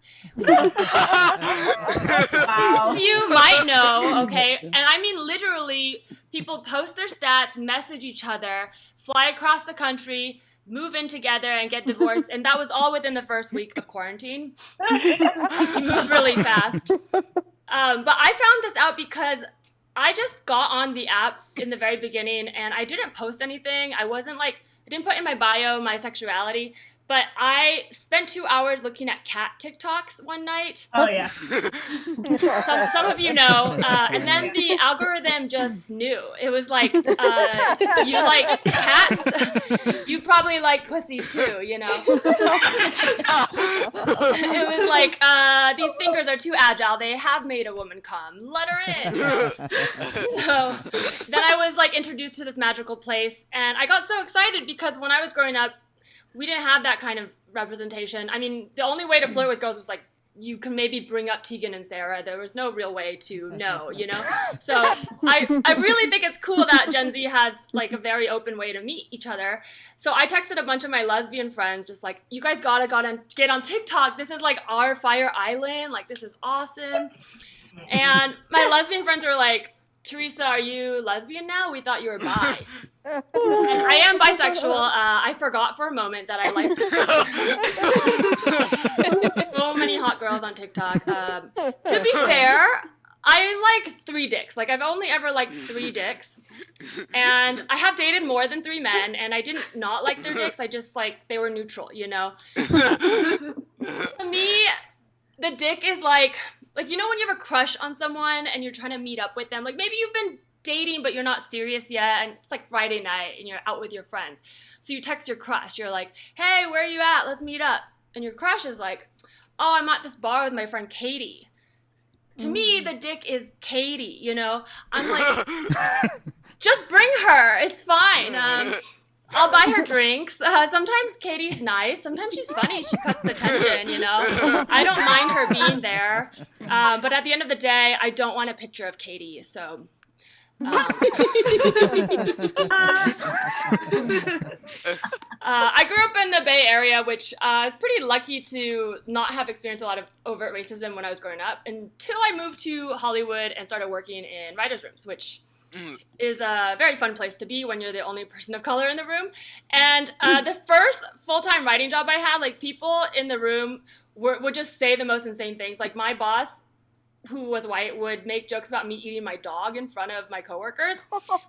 Wow. You might know, okay? And I mean literally, people post their stats, message each other, fly across the country, move in together, and get divorced. And that was all within the first week of quarantine. You move really fast. But I found this out because I just got on the app in the very beginning and I didn't post anything. I didn't put in my bio my sexuality, but I spent 2 hours looking at cat TikToks one night. Oh yeah. Some of you know. And then the algorithm just knew. It was like, you like cats? You probably like pussy too, you know? It was like, these fingers are too agile. They have made a woman come. Let her in. So then I was like introduced to this magical place. And I got so excited because when I was growing up, we didn't have that kind of representation. I mean, the only way to flirt with girls was like, you can maybe bring up Tegan and Sarah. There was no real way to know, you know? So I really think it's cool that Gen Z has like a very open way to meet each other. So I texted a bunch of my lesbian friends just like, you guys gotta get on TikTok. This is like our Fire Island. Like, this is awesome. And my lesbian friends were like, Teresa, are you lesbian now? We thought you were bi. And I am bisexual. I forgot for a moment that I liked so many hot girls on TikTok. To be fair, I like 3 dicks. Like, I've only ever liked 3 dicks. And I have dated more than 3 men, and I didn't not like their dicks. I just, like, they were neutral, you know? To me, the dick is like, you know when you have a crush on someone and you're trying to meet up with them? Like, maybe you've been dating, but you're not serious yet, and it's like Friday night, and you're out with your friends. So you text your crush. You're like, hey, where are you at? Let's meet up. And your crush is like, oh, I'm at this bar with my friend Katie. To me, the dick is Katie, you know? I'm like, just bring her. It's fine. I'll buy her drinks. Sometimes Katie's nice. Sometimes she's funny. She cuts the tension, you know? I don't mind her being there. But at the end of the day, I don't want a picture of Katie, so... I grew up in the Bay Area, which I was pretty lucky to not have experienced a lot of overt racism when I was growing up until I moved to Hollywood and started working in writers' rooms, which is a very fun place to be when you're the only person of color in the room. And the first full-time writing job I had, like, people in the room would just say the most insane things. Like, my boss, who was white, would make jokes about me eating my dog in front of my coworkers,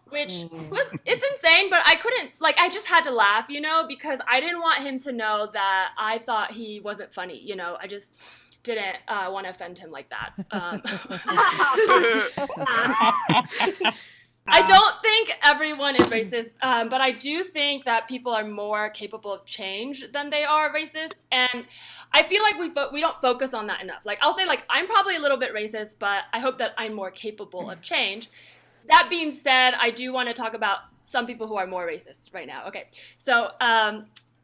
which it's insane, but I couldn't, like, I just had to laugh, you know, because I didn't want him to know that I thought he wasn't funny, you know. I just didn't want to offend him like that. I don't think everyone is racist, but I do think that people are more capable of change than they are racist, and I feel like we don't focus on that enough. Like, I'll say, like, I'm probably a little bit racist, but I hope that I'm more capable of change. That being said, I do want to talk about some people who are more racist right now. Okay, so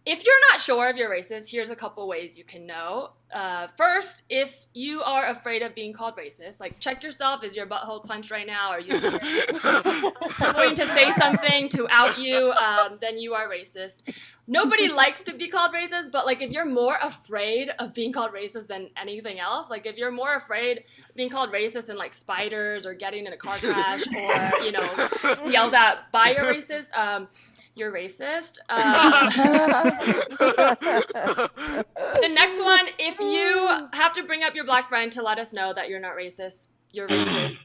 if you're not sure if you're racist, here's a couple ways you can know. First, if you are afraid of being called racist, like, check yourself. Is your butthole clenched right now? Are you going to say something to out you? Then you are racist. Nobody likes to be called racist, but, like, if you're more afraid of being called racist than anything else, like, if you're more afraid of being called racist than, like, spiders or getting in a car crash or, you know, yelled at by a racist, you're racist. The next one, if you have to bring up your black friend to let us know that you're not racist, you're racist.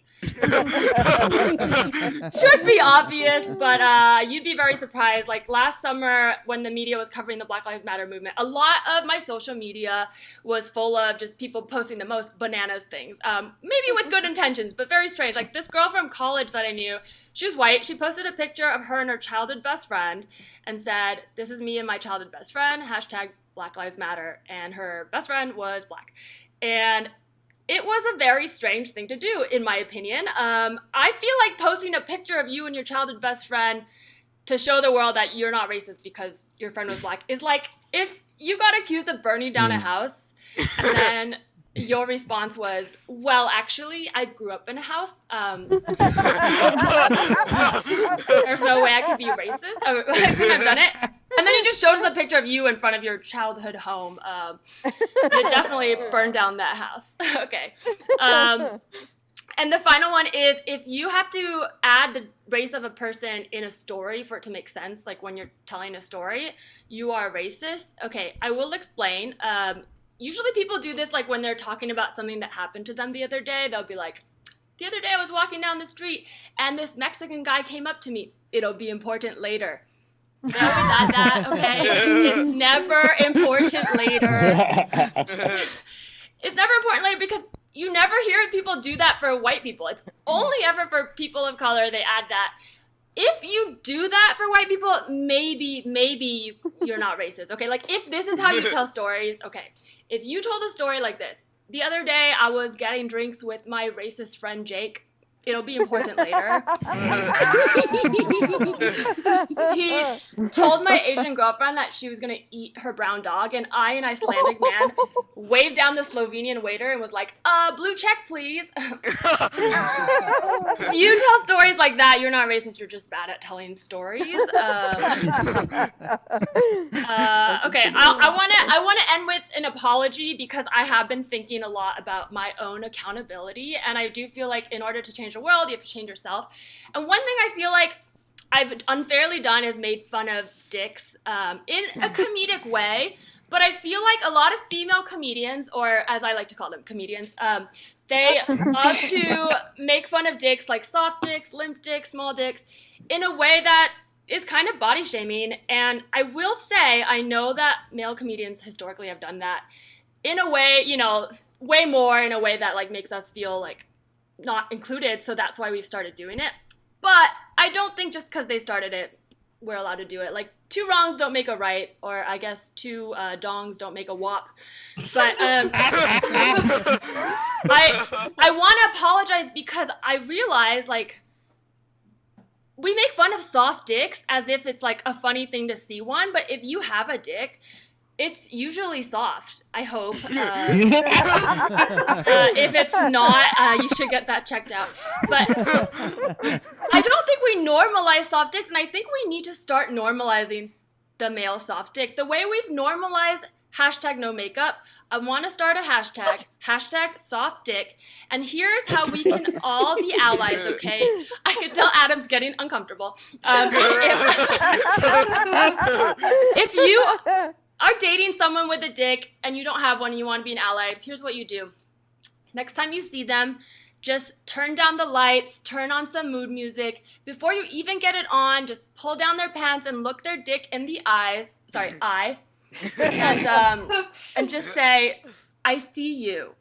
Should be obvious, but you'd be very surprised. Like last summer when the media was covering the Black Lives Matter movement, a lot of my social media was full of just people posting the most bananas things. Maybe with good intentions, but very strange. Like this girl from college that I knew, she was white. She posted a picture of her and her childhood best friend and said, "This is me and my childhood best friend, hashtag Black Lives Matter." And her best friend was black. And it was a very strange thing to do, in my opinion. I feel like posting a picture of you and your childhood best friend to show the world that you're not racist because your friend was black is like if you got accused of burning down a house and then your response was, "Well, actually, I grew up in a house. There's no way I could be racist. I couldn't have done it." And then you just showed us a picture of you in front of your childhood home. It definitely burned down that house. Okay. And the final one is if you have to add the race of a person in a story for it to make sense, like when you're telling a story, you are racist. Okay, I will explain. Usually people do this like when they're talking about something that happened to them the other day. They'll be like, "The other day I was walking down the street and this Mexican guy came up to me. It'll be important later." They always add that, okay? It's never important later. It's never important later because you never hear people do that for white people. It's only ever for people of color they add that. If you do that for white people, maybe you're not racist, okay? Like if this is how you tell stories, okay. If you told a story like this, "The other day I was getting drinks with my racist friend Jake. It'll be important later." He told my Asian girlfriend that she was going to eat her brown dog, and an Icelandic man, waved down the Slovenian waiter and was like, "Blue check, please." If you tell stories like that, you're not racist, you're just bad at telling stories. Okay, I want to end with an apology because I have been thinking a lot about my own accountability, and I do feel like in order to change the world, you have to change yourself. And one thing I feel like I've unfairly done is made fun of dicks in a comedic way, but I feel like a lot of female comedians, or as I like to call them, comedians, they love to make fun of dicks, like soft dicks, limp dicks, small dicks, in a way that is kind of body shaming. And I will say, I know that male comedians historically have done that in a way, you know, way more in a way that like makes us feel like not included. So that's why we've started doing it. But I don't think just because they started it, we're allowed to do it. Like, two wrongs don't make a right, or I guess two dongs don't make a wop. But I want to apologize because I realize, like, we make fun of soft dicks as if it's, like, a funny thing to see one. But if you have a dick, it's usually soft, I hope. If it's not, you should get that checked out. But I don't think we normalize soft dicks, and I think we need to start normalizing the male soft dick. The way we've normalized hashtag no makeup, I want to start a hashtag, hashtag soft dick, and here's how we can all be allies, okay? I can tell Adam's getting uncomfortable. If you are dating someone with a dick and you don't have one and you want to be an ally, here's what you do. Next time you see them, just turn down the lights, turn on some mood music. Before you even get it on, just pull down their pants and look their dick in the eye, and just say, "I see you.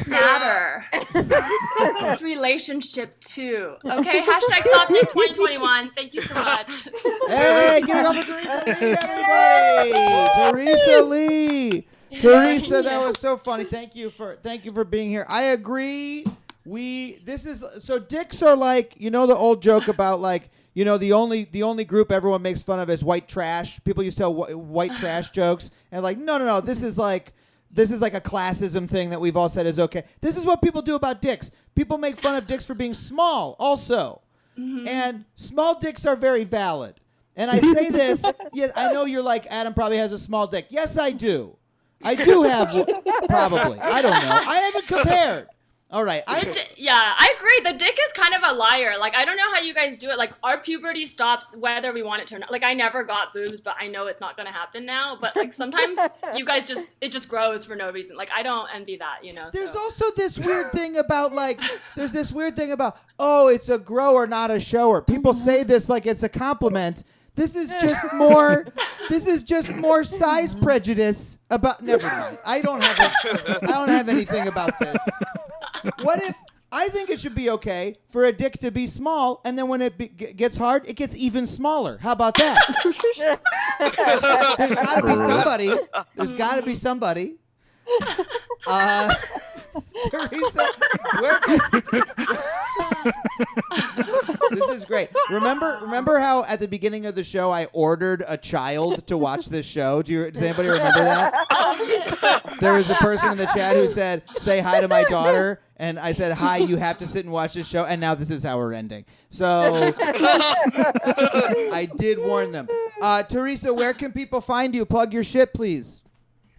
Matter. This relationship too." Okay, hashtag STOPGAP 2021. Thank you so much. Hey, give it up for Teresa Lee, everybody! Teresa Lee. Teresa, that was so funny. Thank you for being here. I agree. So dicks are like, you know, the old joke about like, you know, the only group everyone makes fun of is white trash. People used to tell white trash jokes, and like, no, this is like a classism thing that we've all said is okay. This is what people do about dicks. People make fun of dicks for being small also. Mm-hmm. And small dicks are very valid. And I say this, yeah, I know you're like, Adam probably has a small dick. Yes, I do. I do have one, probably. I don't know. I haven't compared. All right. Yeah, I agree. The dick is kind of a liar. Like, I don't know how you guys do it. Like, our puberty stops whether we want it to or not. Like, I never got boobs, but I know it's not going to happen now. But, like, sometimes you guys it just grows for no reason. Like, I don't envy that, you know? There's also this weird thing about, like, oh, it's a grower, not a shower. People say this like it's a compliment. This is just more size prejudice about. Never mind. I don't have anything about this. What if I think it should be okay for a dick to be small, and then when it gets hard, it gets even smaller? How about that? There's got to be somebody. Teresa, this is great. Remember how at the beginning of the show I ordered a child to watch this show? Does anybody remember that? There was a person in the chat who said, "Say hi to my daughter," and I said, "Hi, you have to sit and watch this show." And now this is how we're ending. So I did warn them. Teresa, where can people find you? Plug your shit, please.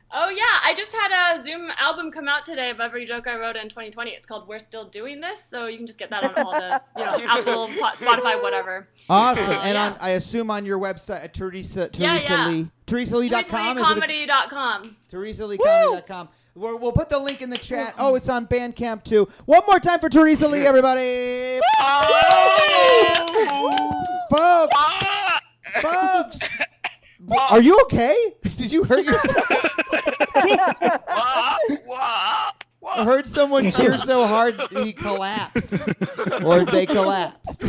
Oh, yeah. I just had a Zoom album come out today of every joke I wrote in 2020. It's called We're Still Doing This. So you can just get that on all the, Apple, Spotify, whatever. Awesome. And I assume on your website at Teresa Lee. TeresaLee.com? TeresaLeeComedy.com. TeresaLeeComedy.com. We'll put the link in the chat. Oh, it's on Bandcamp, too. One more time for Teresa Lee, everybody. Folks. Are you okay? Did you hurt yourself? I heard someone cheer so hard he collapsed. Or they collapsed.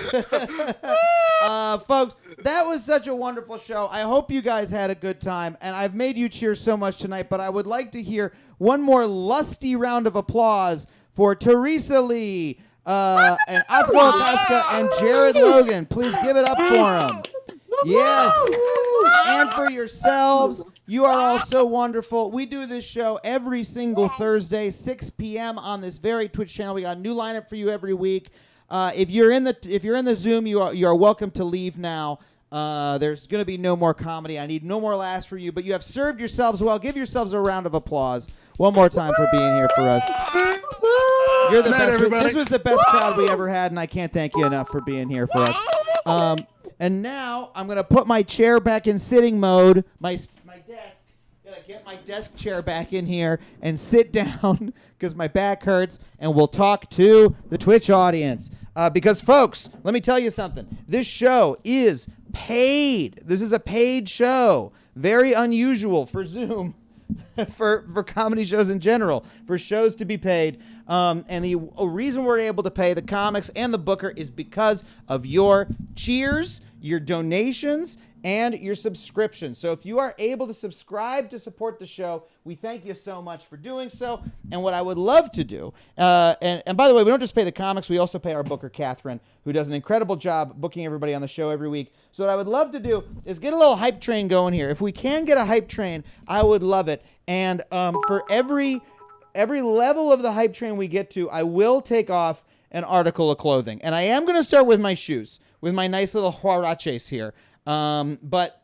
Folks, that was such a wonderful show. I hope you guys had a good time. And I've made you cheer so much tonight, but I would like to hear one more lusty round of applause for Teresa Lee and Atsuko, Okatsuka, and Jared Logan. Please give it up for them. Yes. And for yourselves. You are all so wonderful. We do this show every single Thursday, 6 p.m. on this very Twitch channel. We got a new lineup for you every week. If you're in the Zoom, you are welcome to leave now. There's going to be no more comedy. I need no more laughs for you, but you have served yourselves well. Give yourselves a round of applause one more time for being here for us. You're the best. This was the best crowd we ever had, and I can't thank you enough for being here for us. And now I'm going to put my chair back in sitting mode, my desk. I'm going to get my desk chair back in here and sit down because my back hurts, and we'll talk to the Twitch audience. Because, folks, let me tell you something. This show is paid. This is a paid show. Very unusual for Zoom, for comedy shows in general, for shows to be paid. And the reason we're able to pay the comics and the booker is because of your cheers, your donations, and your subscriptions. So if you are able to subscribe to support the show, we thank you so much for doing so. And what I would love to do, and by the way, we don't just pay the comics, we also pay our booker, Catherine, who does an incredible job booking everybody on the show every week. So what I would love to do is get a little hype train going here. If we can get a hype train, I would love it. And for every level of the hype train we get to, I will take off an article of clothing. And I am going to start with my shoes, with my nice little huaraches here. But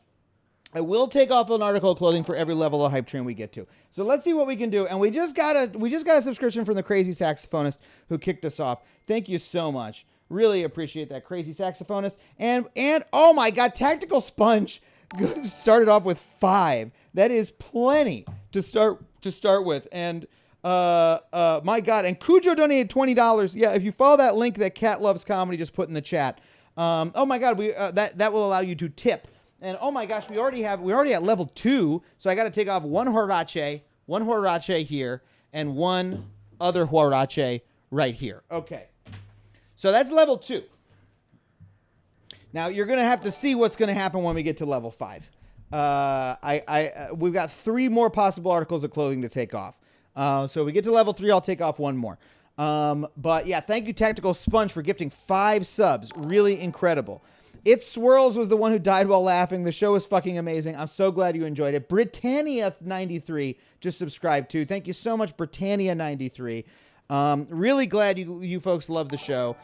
I will take off an article of clothing for every level of hype train we get to. So let's see what we can do. And we just got a subscription from the crazy saxophonist who kicked us off. Thank you so much. Really appreciate that, crazy saxophonist. And oh my God, Tactical Sponge started off with 5. That is plenty to start with. And my God, and Cujo donated $20. Yeah, if you follow that link that Cat Loves Comedy just put in the chat. Oh my God, that will allow you to tip. And oh my gosh, we're already at level 2, so I got to take off one huarache here, and one other huarache right here. Okay, so that's level 2. Now you're gonna have to see what's gonna happen when we get to level 5. We've got 3 more possible articles of clothing to take off. So we get to level 3, I'll take off one more. But yeah, thank you, Tactical Sponge, for gifting 5 subs. Really incredible. It Swirls was the one who died while laughing. The show is fucking amazing. I'm so glad you enjoyed it. Britannia93 just subscribed too. Thank you so much, Britannia93. Really glad you folks love the show.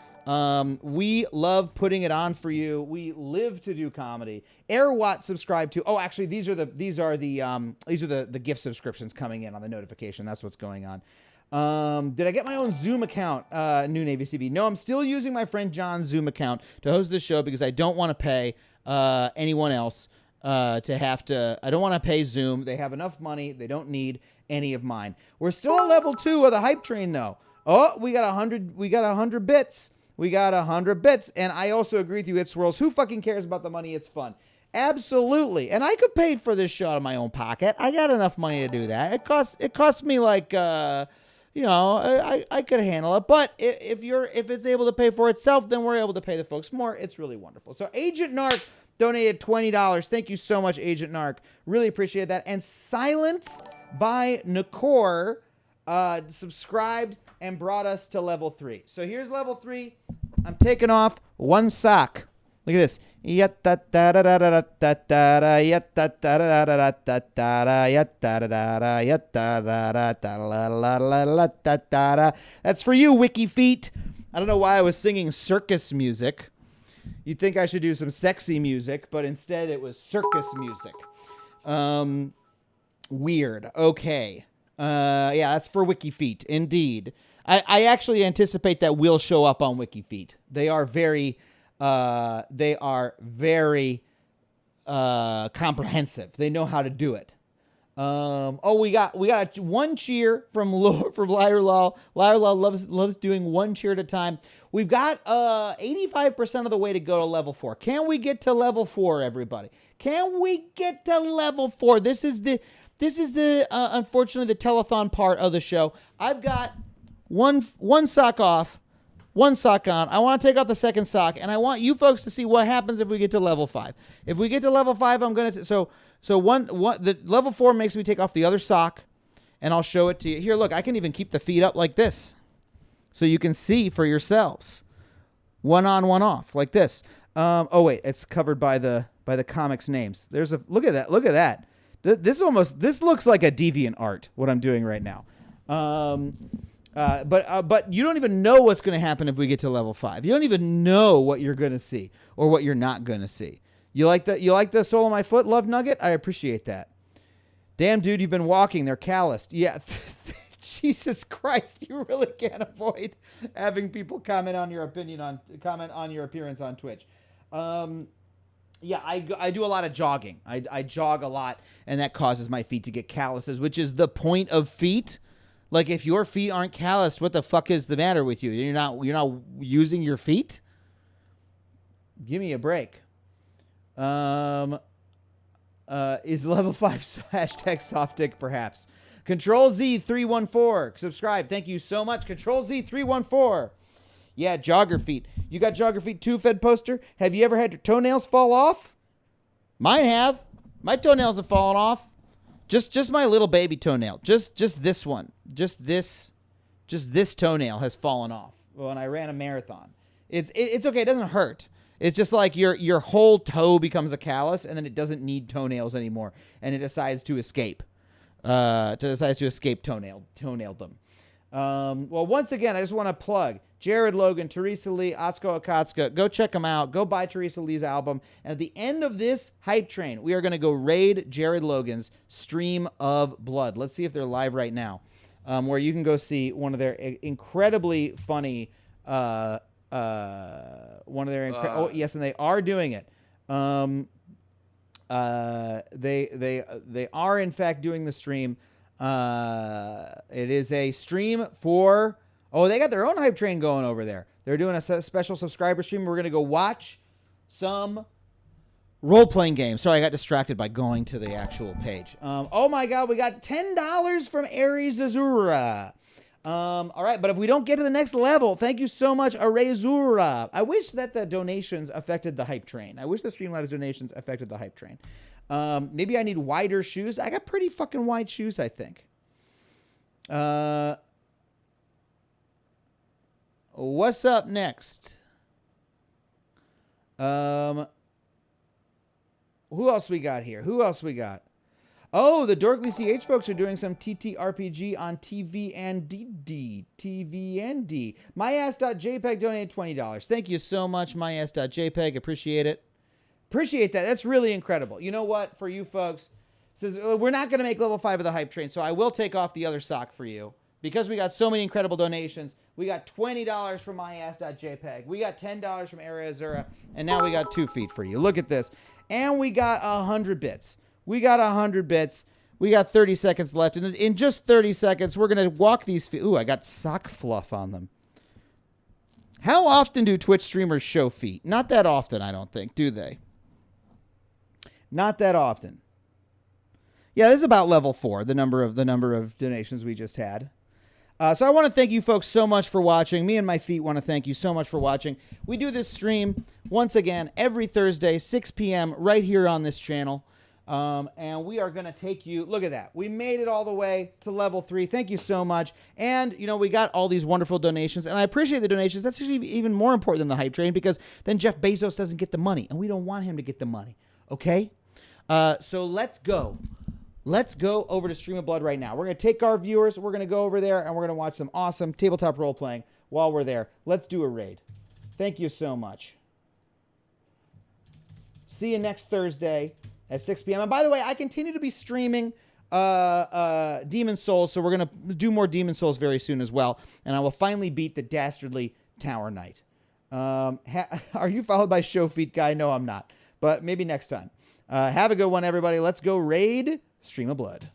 We love putting it on for you. We live to do comedy. Airwatt subscribed to. Oh, actually, these are the gift subscriptions coming in on the notification. That's what's going on. Did I get my own Zoom account, New Navy CB? No, I'm still using my friend John's Zoom account to host this show because I don't want to pay anyone else to have to. I don't want to pay Zoom. They have enough money. They don't need any of mine. We're still at level 2 of the hype train, though. Oh, we got 100. We got 100 bits. We got 100 bits. And I also agree with you, It Swirls. Who fucking cares about the money? It's fun. Absolutely. And I could pay for this show out of my own pocket. I got enough money to do that. It costs me like I could handle it. But if it's able to pay for itself, then we're able to pay the folks more. It's really wonderful. So Agent Narc donated $20. Thank you so much, Agent Narc. Really appreciate that. And Silence by Nakor subscribed and brought us to level 3. So here's level 3. I'm taking off one sock. Look at this. That's for you, Wiki Feet. I don't know why I was singing circus music. You'd think I should do some sexy music, but instead it was circus music. Weird. Okay. Yeah, that's for Wiki Feet. Indeed. I actually anticipate that will show up on Wiki Feet. They are very comprehensive. They know how to do it. We got one cheer from Liar Law. Liar Law loves doing one cheer at a time. We've got 85% of the way to go to level 4. Can we get to level 4, everybody? Can we get to level 4? This is the unfortunately the telethon part of the show. I've got one sock off, one sock on. I want to take out the second sock, and I want you folks to see what happens if we get to level 5. If we get to level 5, I'm gonna so the level 4 makes me take off the other sock, and I'll show it to you. Here, look, I can even keep the feet up like this, so you can see for yourselves. One on, one off, like this. Oh wait, it's covered by the comics names. There's a look at that. Look at that. This looks like a deviant art. What I'm doing right now. But you don't even know what's going to happen if we get to level 5. You don't even know what you're going to see or what you're not going to see. You like the sole of my foot, Love Nugget? I appreciate that. Damn, dude, you've been walking. They're calloused. Yeah. Jesus Christ, you really can't avoid having people comment on your appearance on Twitch. Yeah, I do a lot of jogging. I jog a lot, and that causes my feet to get calluses, which is the point of feet. Like, if your feet aren't calloused, what the fuck is the matter with you? You're not using your feet? Give me a break. Is level 5 hashtag soft dick perhaps? Control Z314 subscribe. Thank you so much. Control Z314. Yeah, jogger feet. You got jogger feet too, Fed Poster? Have you ever had your toenails fall off? Mine have. My toenails have fallen off. Just my little baby toenail. Just this one. Just this toenail has fallen off when I ran a marathon. It's okay. It doesn't hurt. It's just like your whole toe becomes a callus, and then it doesn't need toenails anymore, and it decides to escape. Toenail them. Well, once again, I just want to plug Jared Logan, Teresa Lee, Atsuko, Okatsuka. Go check them out. Go buy Teresa Lee's album. And at the end of this hype train, we are going to go raid Jared Logan's Stream of Blood. Let's see if they're live right now, where you can go see one of their incredibly funny. Oh yes, and they are doing it. They are in fact doing the stream. It is a stream for. Oh, they got their own hype train going over there. They're doing a special subscriber stream. We're gonna go watch some role-playing games. Sorry, I got distracted by going to the actual page. Oh my God, we got $10 from Aries Azura. All right, but if we don't get to the next level, thank you so much, Arezura. I wish that the donations affected the hype train. I wish the Streamlabs donations affected the hype train. Maybe I need wider shoes. I got pretty fucking wide shoes, I think. What's up next? Who else we got here? Oh, the Dorkly CH folks are doing some TTRPG on TVND. MyAss.jpg donated $20. Thank you so much, MyAss.jpg. Appreciate it. Appreciate that. That's really incredible. You know what? For you folks, says we're not going to make level 5 of the hype train, so I will take off the other sock for you. because we got so many incredible donations. We got $20 from myass.jpg. We got $10 from Area Azura. And now we got 2 feet for you. Look at this. And we got 100 bits. We got 100 bits. We got 30 seconds left. And in just 30 seconds, we're going to walk these feet. Ooh, I got sock fluff on them. How often do Twitch streamers show feet? Not that often, I don't think, do they? Not that often. Yeah, this is about level 4, the number of donations we just had. So I want to thank you folks so much for watching. Me and my feet want to thank you so much for watching. We do this stream, once again, every Thursday, 6 p.m., right here on this channel. And we are going to take you, look at that. We made it all the way to level 3. Thank you so much. And, you know, we got all these wonderful donations, and I appreciate the donations. That's actually even more important than the hype train, because then Jeff Bezos doesn't get the money, and we don't want him to get the money. Okay? So let's go. Let's go over to Stream of Blood right now. We're going to take our viewers. We're going to go over there, and we're going to watch some awesome tabletop role-playing while we're there. Let's do a raid. Thank you so much. See you next Thursday at 6 p.m. And by the way, I continue to be streaming Demon Souls, so we're going to do more Demon Souls very soon as well. And I will finally beat the Dastardly Tower Knight. Are you followed by Show Feet Guy? No, I'm not. But maybe next time. Have a good one, everybody. Let's go raid Stream of Blood.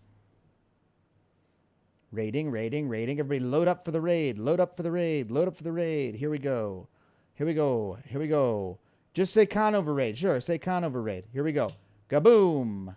Raiding. Everybody load up for the raid. Load up for the raid. Here we go. Just say Conover raid. Sure, say Conover raid. Here we go. Kaboom.